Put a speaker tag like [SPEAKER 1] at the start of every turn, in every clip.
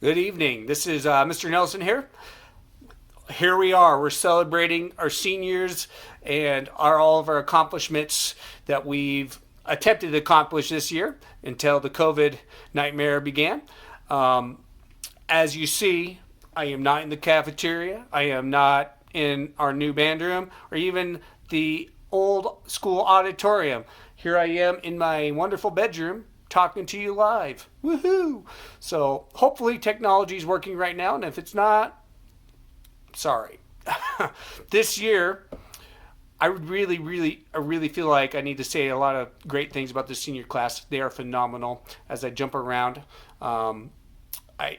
[SPEAKER 1] Good evening. This is Mr. Nelson here. Here we are. We're celebrating our seniors and all of our accomplishments that we've attempted to accomplish this year until the COVID nightmare began. Um, as you see, I am not in the cafeteria. I am not in our new band room or even the old school auditorium. Here I am in my wonderful bedroom talking to you live. Woohoo! So hopefully technology is working right now, and if it's not, sorry. This year, I really feel like I need to say a lot of great things about the senior class. They are phenomenal. As I jump around, um, I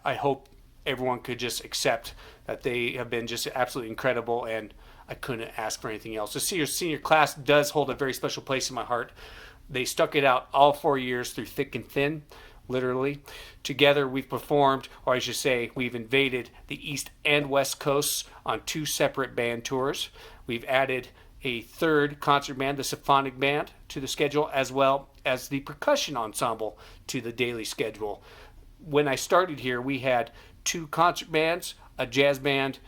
[SPEAKER 1] hope everyone could just accept that they have been just absolutely incredible, and I couldn't ask for anything else. The senior class does hold a very special place in my heart. They stuck it out all 4 years through thick and thin, literally. Together, we've performed, or I should say, we've invaded the East and West Coasts on two separate band tours. We've added a third concert band, the symphonic band, to the schedule, as well as the percussion ensemble to the daily schedule. When I started here, we had two concert bands, a jazz band,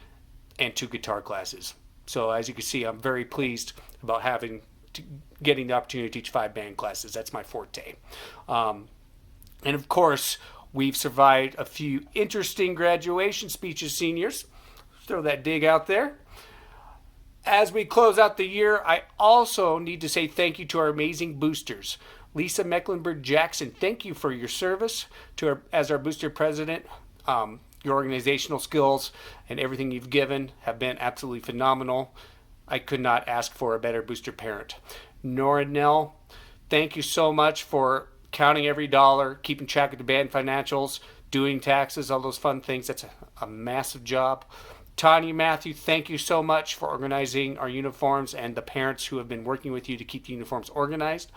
[SPEAKER 1] and two guitar classes. So as you can see, I'm very pleased about getting the opportunity to teach five band classes. That's my forte. Um, and of course, we've survived a few interesting graduation speeches, seniors. Throw that dig out there. As we close out the year, I also need to say thank you to our amazing boosters. Lisa Mecklenburg Jackson, thank you for your service as our booster president. Your organizational skills and everything you've given have been absolutely phenomenal. I could not ask for a better booster parent. Nora Nell, thank you so much for counting every dollar, keeping track of the band financials, doing taxes, all those fun things. That's a massive job. Tanya Matthew, thank you so much for organizing our uniforms and the parents who have been working with you to keep the uniforms organized.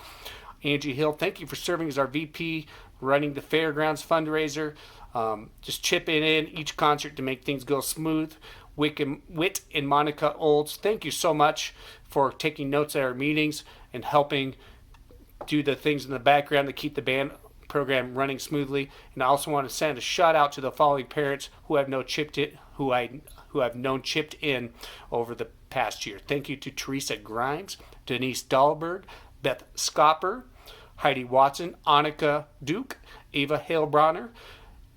[SPEAKER 1] Angie Hill, thank you for serving as our VP, running the Fairgrounds fundraiser, just chipping in each concert to make things go smooth. Whit and Monica Olds, thank you so much for taking notes at our meetings and helping do the things in the background to keep the band program running smoothly. And I also want to send a shout out to the following parents who have known chipped in over the past year. Thank you to Teresa Grimes, Denise Dahlberg, Beth Scopper, Heidi Watson, Annika Duke, Ava Halebronner,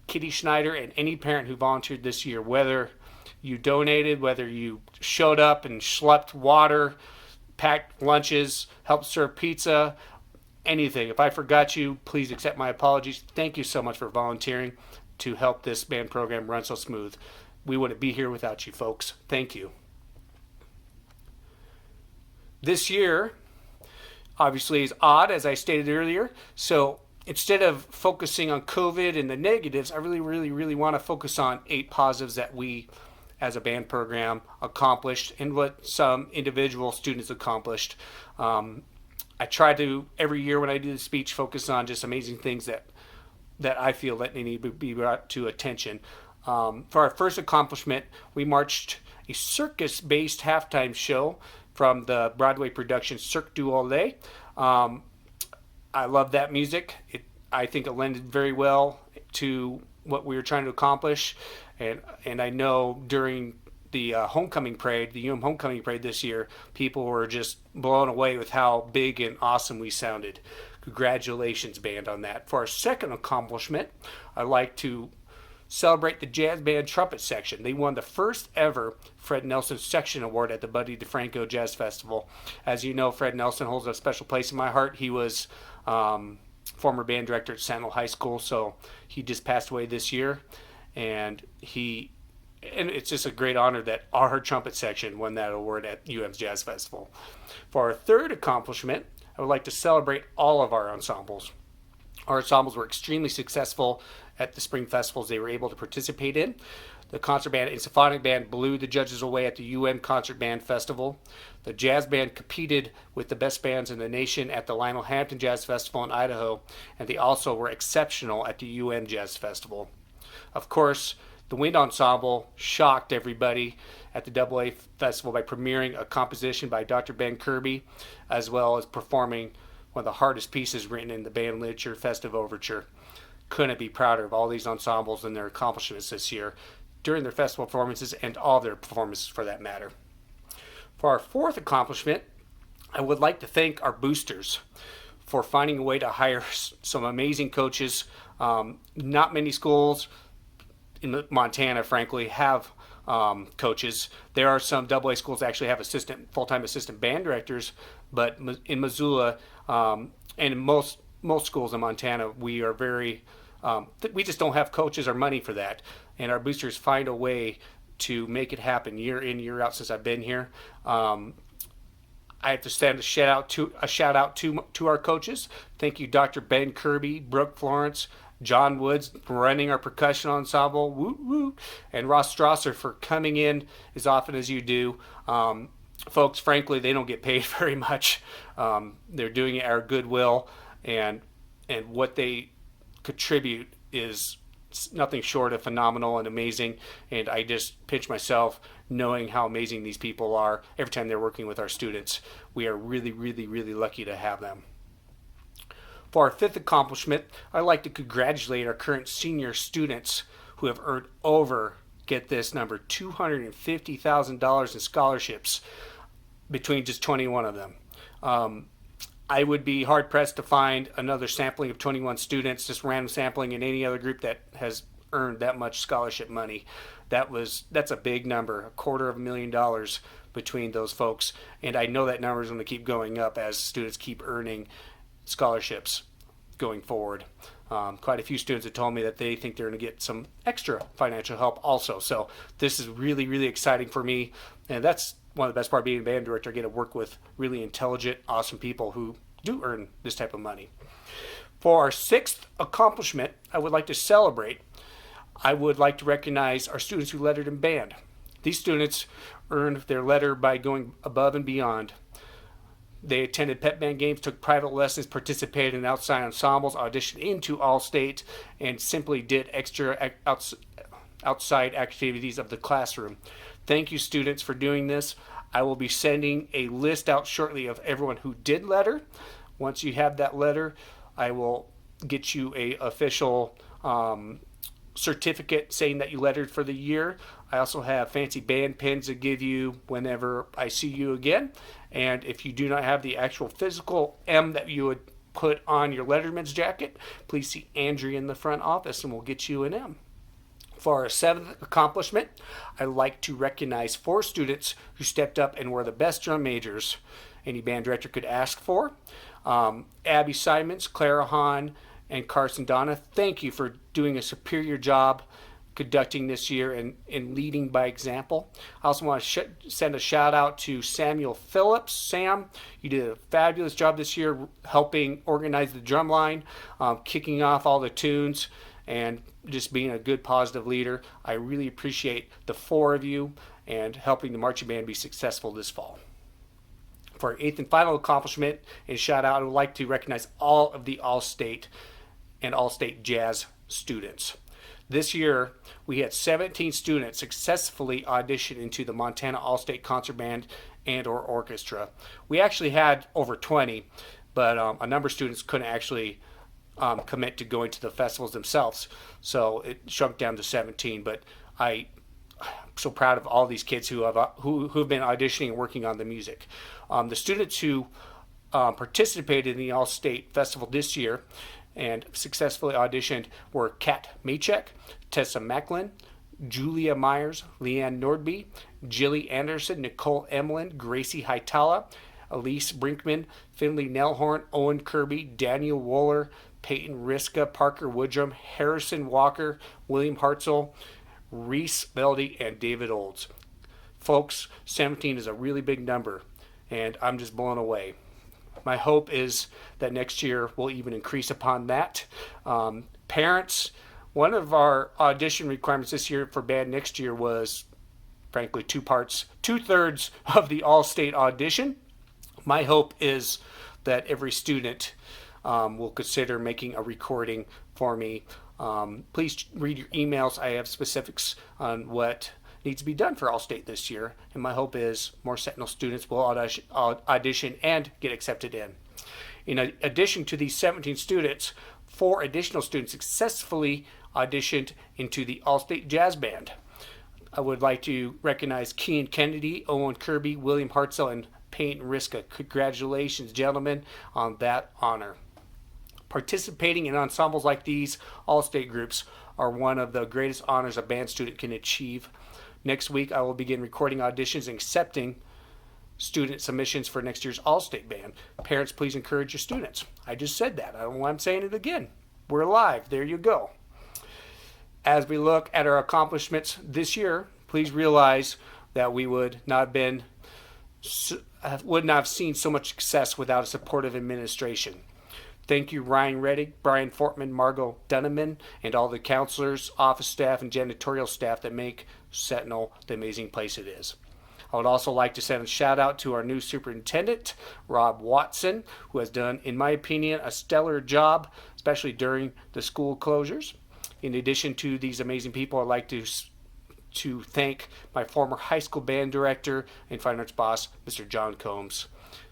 [SPEAKER 1] Kitty Schneider, and any parent who volunteered this year, whether you donated, whether you showed up and schlepped water, packed lunches, helped serve pizza, anything. If I forgot you, please accept my apologies. Thank you so much for volunteering to help this band program run so smooth. We wouldn't be here without you folks. Thank you. This year, obviously, is odd, as I stated earlier. So instead of focusing on COVID and the negatives, I really want to focus on 8 positives that we, as a band program, accomplished and what some individual students accomplished. I try to, every year when I do the speech, focus on just amazing things that I feel that they need to be brought to attention. For our first accomplishment, we marched a circus-based halftime show from the Broadway production Cirque du Soleil. I love that music. I think it lended very well to what we were trying to accomplish. And I know during the homecoming parade, the homecoming parade this year, people were just blown away with how big and awesome we sounded. Congratulations, band, on that. For our second accomplishment, I'd like to celebrate the jazz band trumpet section. They won the first ever Fred Nelson Section Award at the Buddy DeFranco Jazz Festival. As you know, Fred Nelson holds a special place in my heart. He was former band director at Sentinel High School, so he just passed away this year. And it's just a great honor that our trumpet section won that award at UM's Jazz Festival. For our third accomplishment, I would like to celebrate all of our ensembles. Our ensembles were extremely successful at the spring festivals they were able to participate in. The concert band and symphonic band blew the judges away at the Concert Band Festival. The jazz band competed with the best bands in the nation at the Lionel Hampton Jazz Festival in Idaho, and they also were exceptional at the Jazz Festival. Of course, the wind ensemble shocked everybody at the AA Festival by premiering a composition by Dr. Ben Kirby, as well as performing one of the hardest pieces written in the band literature, Festive Overture. couldn't be prouder of all these ensembles and their accomplishments this year during their festival performances and all their performances for that matter. For our fourth accomplishment, I would like to thank our boosters for finding a way to hire some amazing coaches. Not many schools in Montana, frankly, have coaches. There are some AA schools that actually have full-time assistant band directors, but in Missoula and in most schools in Montana, we are we just don't have coaches or money for that. And our boosters find a way to make it happen year in, year out since I've been here. I have to send a shout out to our coaches. Thank you, Dr. Ben Kirby, Brooke Florence, John Woods running our percussion ensemble, woo woo, and Ross Strasser for coming in as often as you do. Folks, frankly, they don't get paid very much. They're doing it out of goodwill, and what they contribute is nothing short of phenomenal and amazing. And I just pinch myself knowing how amazing these people are every time they're working with our students. We are really, really, really lucky to have them. For our fifth accomplishment, I'd like to congratulate our current senior students who have earned over, get this number, $250,000 in scholarships between just 21 of them. I would be hard pressed to find another sampling of 21 students, just random sampling in any other group that has earned that much scholarship money. That's a big number, $250,000 between those folks, and I know that number is going to keep going up as students keep earning scholarships going forward. Quite a few students have told me that they think they're going to get some extra financial help also. So this is really, really exciting for me, and that's one of the best parts of being a band director. I get to work with really intelligent, awesome people who do earn this type of money. For our sixth accomplishment, I would like to celebrate. I would like to recognize our students who lettered in band. These students earned their letter by going above and beyond. They attended pep band games, took private lessons, participated in outside ensembles, auditioned into All-State, and simply did extra outside activities of the classroom. Thank you, students, for doing this. I will be sending a list out shortly of everyone who did letter. Once you have that letter, I will get you a official certificate saying that you lettered for the year. I also have fancy band pins to give you whenever I see you again. And if you do not have the actual physical M that you would put on your letterman's jacket, please see Andrea in the front office and we'll get you an M. For our seventh accomplishment, I'd like to recognize 4 students who stepped up and were the best drum majors any band director could ask for. Abby Simons, Clara Hahn, and Carson Donna, thank you for doing a superior job conducting this year and leading by example. I also want to send a shout out to Samuel Phillips. Sam, you did a fabulous job this year helping organize the drum line, kicking off all the tunes, and just being a good positive leader. I really appreciate the 4 of you and helping the marching band be successful this fall. For our 8th and final accomplishment and shout out, I would like to recognize all of the All-State and All-State Jazz students. This year, we had 17 students successfully audition into the Montana All-State Concert Band and or Orchestra. We actually had over 20, but a number of students couldn't actually commit to going to the festivals themselves, so it shrunk down to 17. But I'm so proud of all these kids who've been auditioning and working on the music. The students who participated in the All-State Festival this year and successfully auditioned were Kat Machek, Tessa Macklin, Julia Myers, Leanne Nordby, Jilly Anderson, Nicole Emlin, Gracie Haitala, Elise Brinkman, Finley Nelhorn, Owen Kirby, Daniel Wohler, Peyton Riska, Parker Woodrum, Harrison Walker, William Hartzell, Reese Beldy, and David Olds. Folks, 17 is a really big number, and I'm just blown away. My hope is that next year we'll even increase upon that. Parents, one of our audition requirements this year for band next year was, frankly, 2 parts, 2/3 of the All-State audition. My hope is that every student will consider making a recording for me. Please read your emails. I have specifics on what needs to be done for All-State this year, and my hope is more Sentinel students will audition and get accepted in. In addition to these 17 students, 4 additional students successfully auditioned into the All-State Jazz Band. I would like to recognize Kean Kennedy, Owen Kirby, William Hartzell, and Peyton Riska. Congratulations, gentlemen, on that honor. Participating in ensembles like these all-state groups are one of the greatest honors a band student can achieve. Next week, I will begin recording auditions and accepting student submissions for next year's all-state band. Parents, please encourage your students. I just said that. I don't know why I'm saying it again. We're live. There you go. As we look at our accomplishments this year, please realize that we would not have seen so much success without a supportive administration. Thank you, Ryan Reddick, Brian Fortman, Margot Dunneman, and all the counselors, office staff, and janitorial staff that make Sentinel the amazing place it is. I would also like to send a shout out to our new superintendent, Rob Watson, who has done, in my opinion, a stellar job, especially during the school closures. In addition to these amazing people, I'd like to thank my former high school band director and fine arts boss, Mr. John Combs.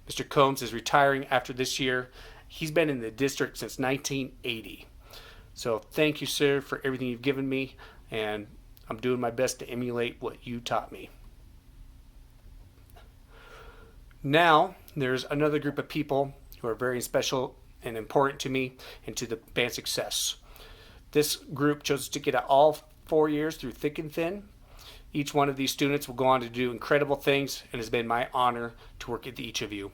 [SPEAKER 1] Mr. Combs is retiring after this year. He's been in the district since 1980. So thank you, sir, for everything you've given me, and I'm doing my best to emulate what you taught me. Now, there's another group of people who are very special and important to me and to the band success. This group chose to get out all 4 years through thick and thin. Each one of these students will go on to do incredible things, and it's been my honor to work with each of you.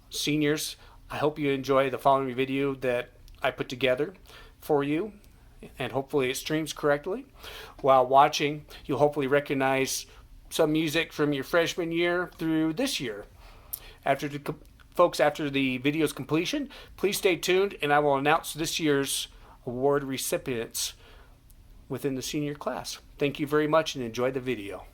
[SPEAKER 1] Seniors, I hope you enjoy the following video that I put together for you, and hopefully it streams correctly. While watching, you'll hopefully recognize some music from your freshman year through this year. After the video's completion, please stay tuned, and I will announce this year's award recipients within the senior class. Thank you very much, and enjoy the video.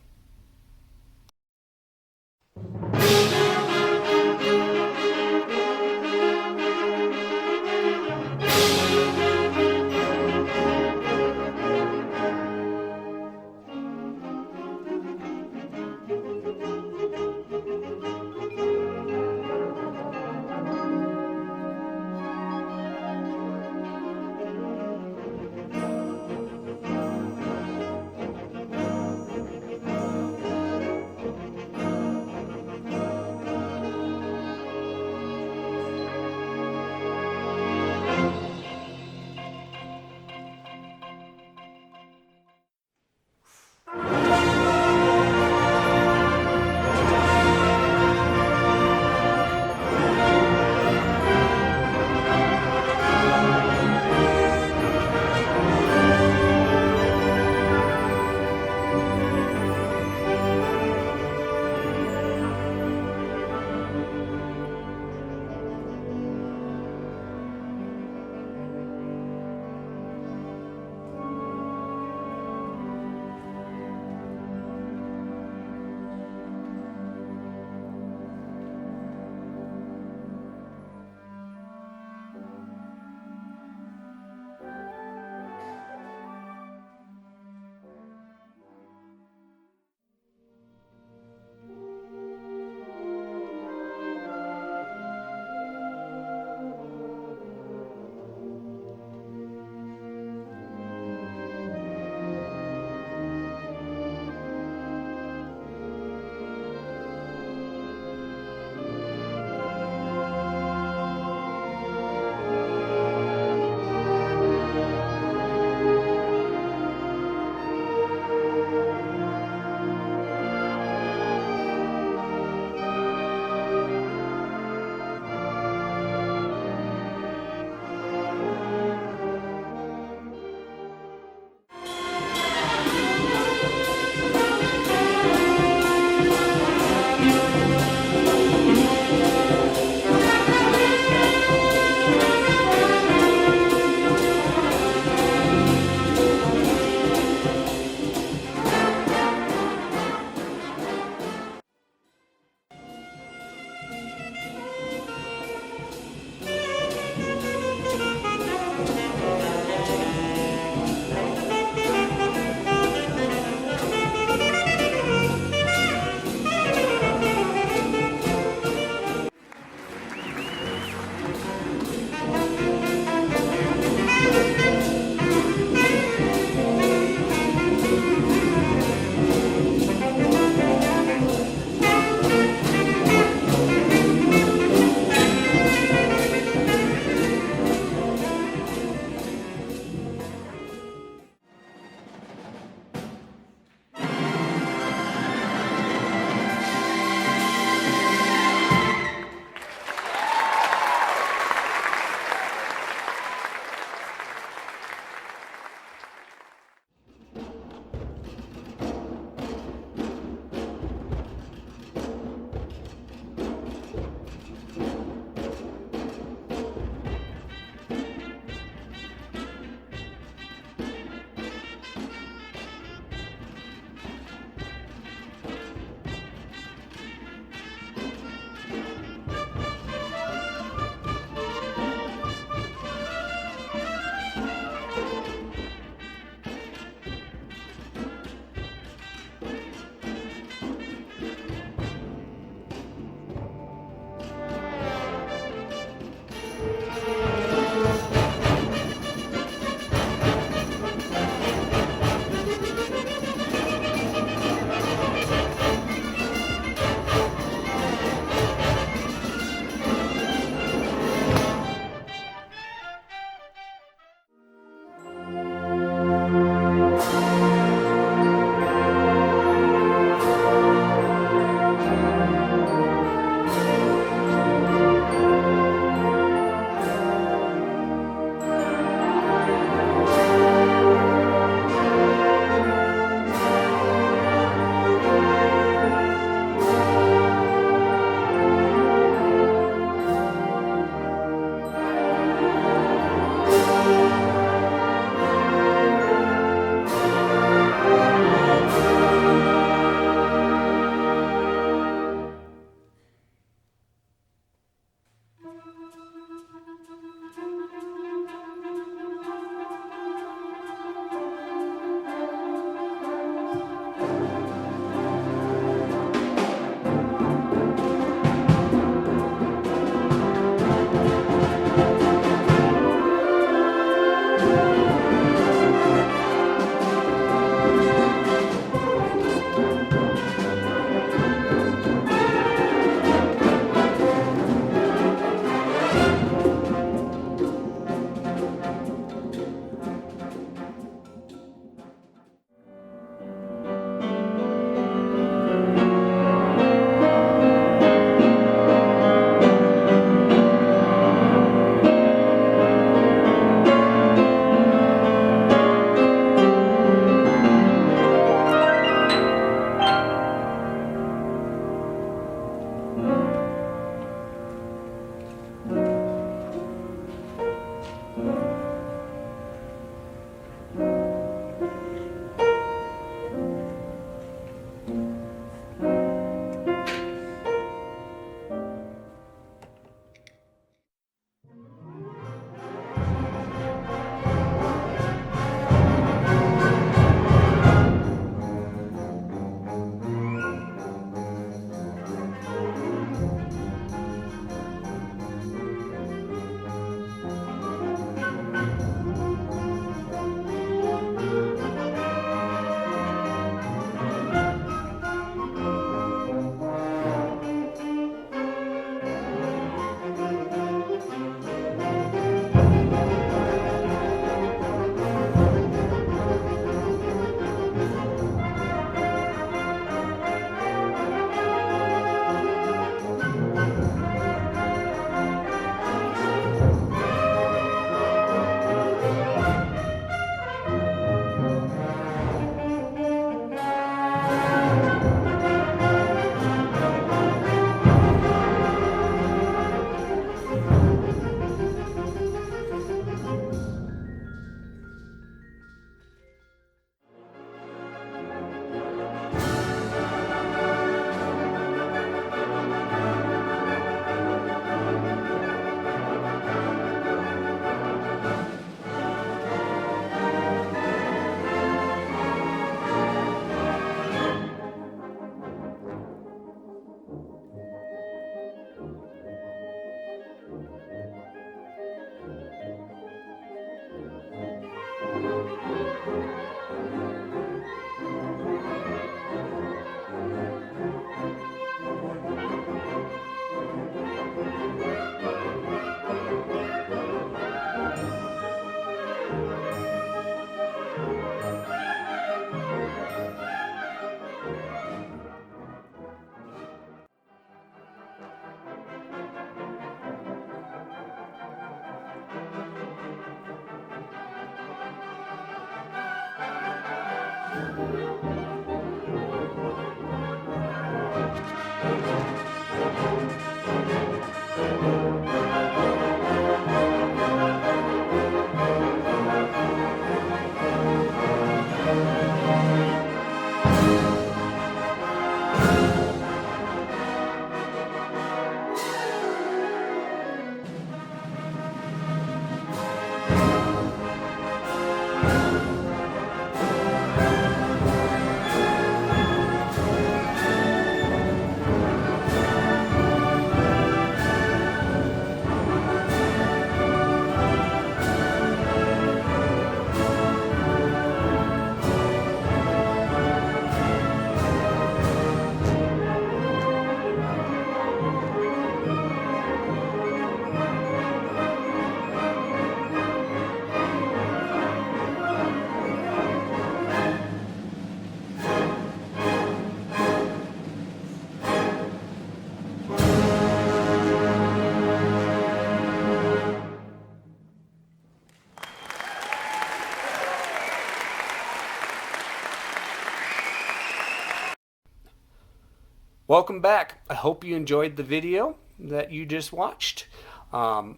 [SPEAKER 1] Welcome back. I hope you enjoyed the video that you just watched. Now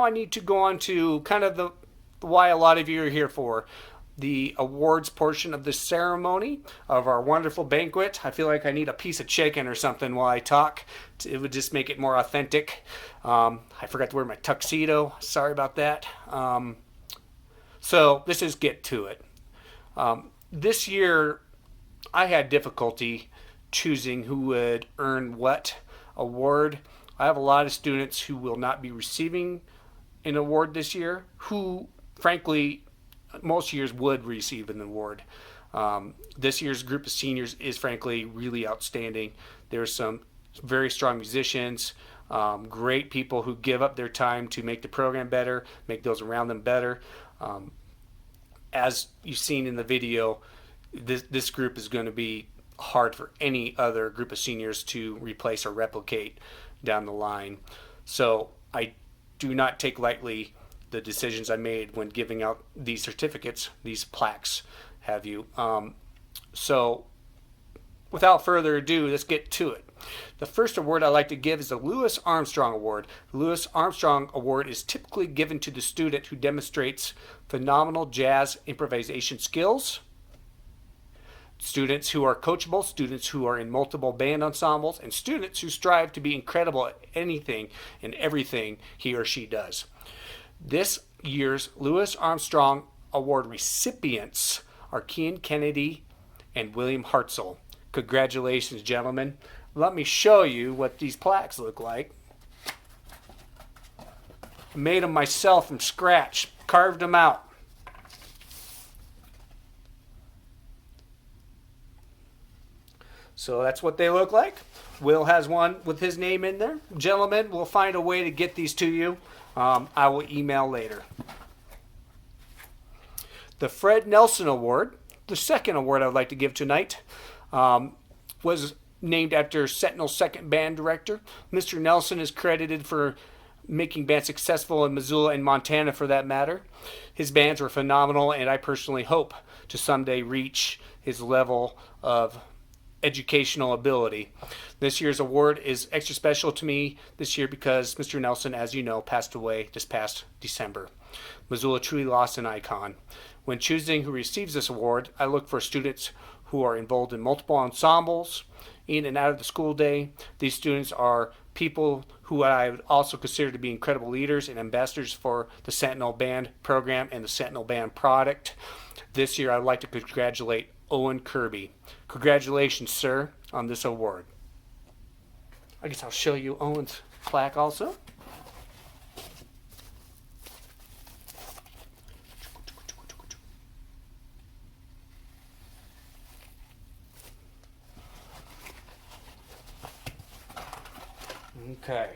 [SPEAKER 1] I need to go on to kind of the why a lot of you are here for. The awards portion of the ceremony of our wonderful banquet. I feel like I need a piece of chicken or something while I talk. It would just make it more authentic. I forgot to wear my tuxedo. Sorry about that. So let's just get to it. This year I had difficulty choosing who would earn what award. I have a lot of students who will not be receiving an award this year, who frankly most years would receive an award. This year's group of seniors is frankly really outstanding. There's some very strong musicians, great people who give up their time to make the program better, make those around them better. As you've seen in the video, this group is going to be hard for any other group of seniors to replace or replicate down the line. So I do not take lightly the decisions I made when giving out these certificates, these plaques, have you. So without further ado, let's get to it. The first award I like to give is the Louis Armstrong Award. The Louis Armstrong Award is typically given to the student who demonstrates phenomenal jazz improvisation skills, students who are coachable, students who are in multiple band ensembles, and students who strive to be incredible at anything and everything he or she does. This year's Louis Armstrong Award recipients are Kean Kennedy and William Hartzell. Congratulations, gentlemen. Let me show you what these plaques look like. I made them myself from scratch, carved them out. So that's what they look like. Will has one with his name in there. Gentlemen, we'll find a way to get these to you. I will email later. The Fred Nelson Award, the second award I would like to give tonight, was named after Sentinel's second band director. Mr. Nelson is credited for making bands successful in Missoula and Montana, for that matter. His bands were phenomenal, and I personally hope to someday reach his level of educational ability. This year's award is extra special to me this year because Mr. Nelson, as you know, passed away this past December. Missoula truly lost an icon. When choosing who receives this award, I look for students who are involved in multiple ensembles in and out of the school day. These students are people who I would also consider to be incredible leaders and ambassadors for the Sentinel Band program and the Sentinel Band product. This year I'd like to congratulate Owen Kirby. Congratulations, sir, on this award. I guess I'll show you Owen's plaque also. Okay.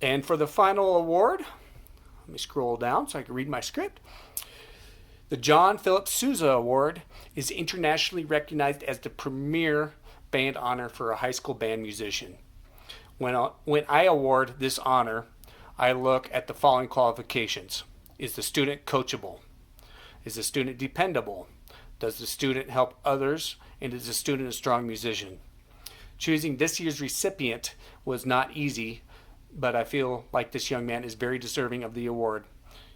[SPEAKER 1] And for the final award, let me scroll down so I can read my script. The John Philip Sousa Award is internationally recognized as the premier band honor for a high school band musician. When I award this honor, I look at the following qualifications. Is the student coachable? Is the student dependable? Does the student help others? And is the student a strong musician? Choosing this year's recipient was not easy, but I feel like this young man is very deserving of the award.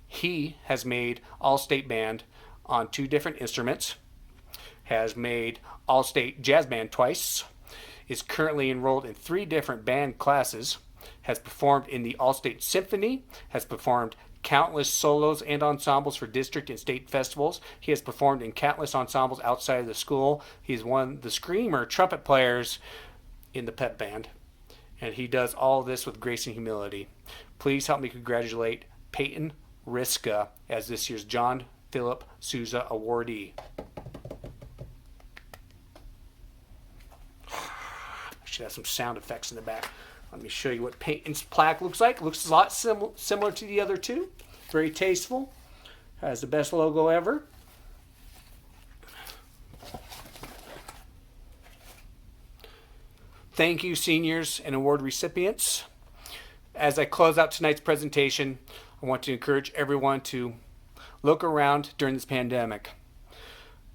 [SPEAKER 1] He has made all-state band on 2 different instruments, has made all-state jazz band twice, is currently enrolled in 3 different band classes, has performed in the All-State Symphony, has performed countless solos and ensembles for district and state festivals. He has performed in countless ensembles outside of the school. He's one of the screamer trumpet players in the pep band. And he does all this with grace and humility. Please help me congratulate Peyton Riska as this year's John Philip Sousa awardee. I should have some sound effects in the back. Let me show you what Peyton's plaque looks like. It looks a lot similar to the other 2. Very tasteful. Has the best logo ever. Thank you, seniors and award recipients. As I close out tonight's presentation, I want to encourage everyone to look around during this pandemic.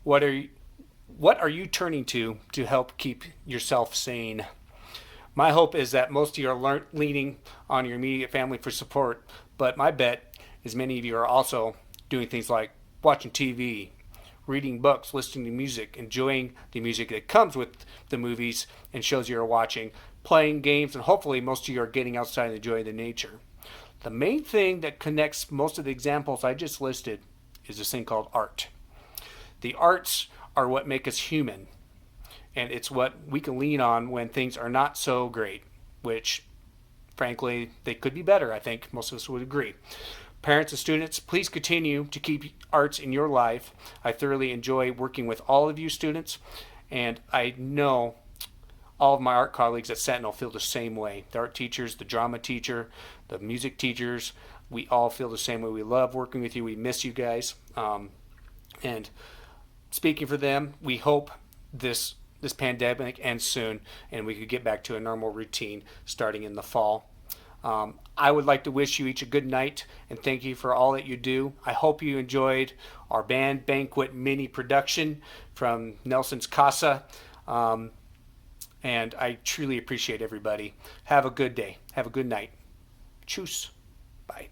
[SPEAKER 1] What are you turning to help keep yourself sane? My hope is that most of you are leaning on your immediate family for support, but my bet is many of you are also doing things like watching TV, reading books, listening to music, enjoying the music that comes with the movies and shows you're watching, playing games, and hopefully most of you are getting outside and enjoying the nature. The main thing that connects most of the examples I just listed is this thing called art. The arts are what make us human. And it's what we can lean on when things are not so great, which, frankly, they could be better, I think most of us would agree. Parents and students, please continue to keep arts in your life. I thoroughly enjoy working with all of you students, and I know all of my art colleagues at Sentinel feel the same way. The art teachers, the drama teacher, the music teachers, we all feel the same way. We love working with you. We miss you guys. And speaking for them, we hope this pandemic ends soon and we could get back to a normal routine starting in the fall. I would like to wish you each a good night and thank you for all that you do. I hope you enjoyed our band banquet mini production from Nelson's Casa. And I truly appreciate everybody. Have a good day. Have a good night. Tschüss. Bye.